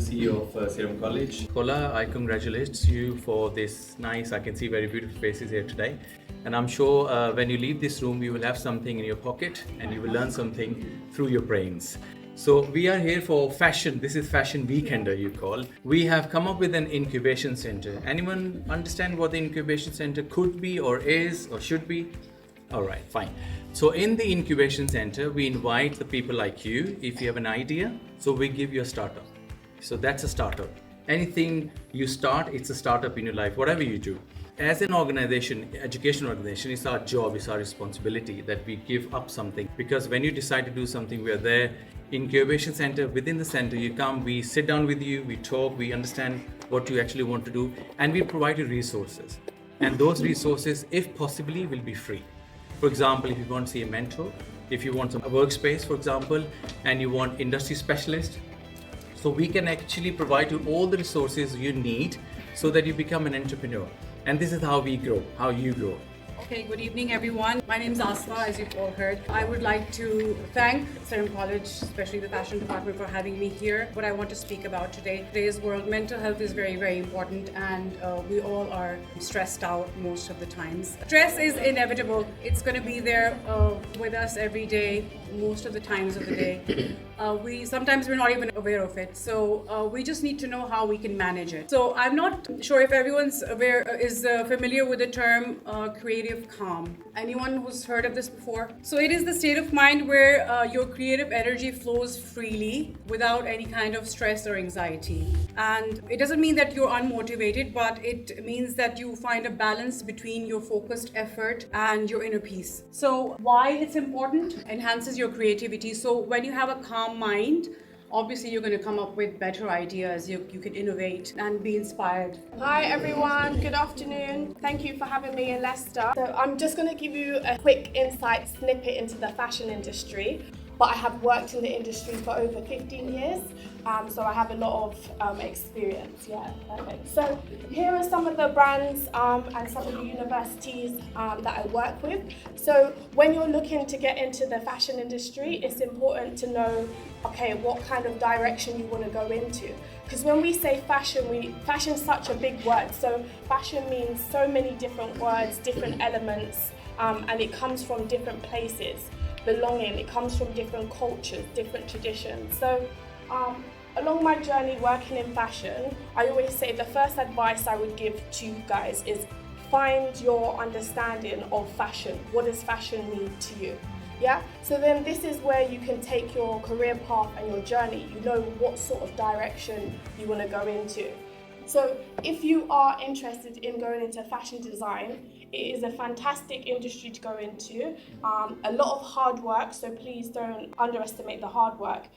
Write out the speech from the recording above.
CEO of SIRM College. Kola, I congratulate you for this nice, I can see very beautiful faces here today. And I'm sure when you leave this room, you will have something in your pocket and you will learn something through your brains. So we are here for fashion. This is Fashion Weekender, you call. We have come up with an incubation center. Anyone understand what the incubation center could be or is or should be? All right, fine. So in the incubation center, we invite the people like you. If you have an idea, so we give you a startup. So that's a startup. Anything you start, it's a startup in your life, whatever you do. As an organization, education organization, it's our job, it's our responsibility that we give up something. Because when you decide to do something, we are there. Incubation center, within the center, you come, we sit down with you, we talk, we understand what you actually want to do, and we provide you resources. And those resources, if possibly, will be free. For example, if you want to see a mentor, if you want a workspace, for example, and you want industry specialist, so we can actually provide you all the resources you need so that you become an entrepreneur. And this is how we grow, how you grow. Okay, good evening everyone. My name is Asma, as you've all heard. I would like to thank SIRM College, especially the fashion department, for having me here. What I want to speak about today, today's world, mental health is very, very important, and we all are stressed out most of the times. Stress is inevitable. It's going to be there with us every day, most of the times of the day. Sometimes we're not even aware of it. So we just need to know how we can manage it. So I'm not sure if everyone's familiar with the term creative calm. Anyone who's heard of this before? So it is the state of mind where your creative energy flows freely without any kind of stress or anxiety. And it doesn't mean that you're unmotivated, but it means that you find a balance between your focused effort and your inner peace. So why it's important? Enhances your creativity. So when you have a calm mind, obviously you're going to come up with better ideas, you can innovate and be inspired. Hi everyone, good afternoon. Thank you for having me in Leicester. So I'm just going to give you a quick insight snippet into the fashion industry. But I have worked in the industry for over 15 years, so I have a lot of experience. Yeah, perfect. So here are some of the brands and some of the universities that I work with. So when you're looking to get into the fashion industry, it's important to know, okay, what kind of direction you want to go into. Because when we say fashion, fashion's such a big word. So fashion means so many different words, different elements, and it comes from different places. Belonging, it comes from different cultures, different traditions. So along my journey working in fashion, I always say the first advice I would give to you guys is find your understanding of fashion. What does fashion mean to you? Yeah, so then this is where you can take your career path and your journey. You know what sort of direction you want to go into. So if you are interested in going into fashion design, it is a fantastic industry to go into. A lot of hard work, so please don't underestimate the hard work.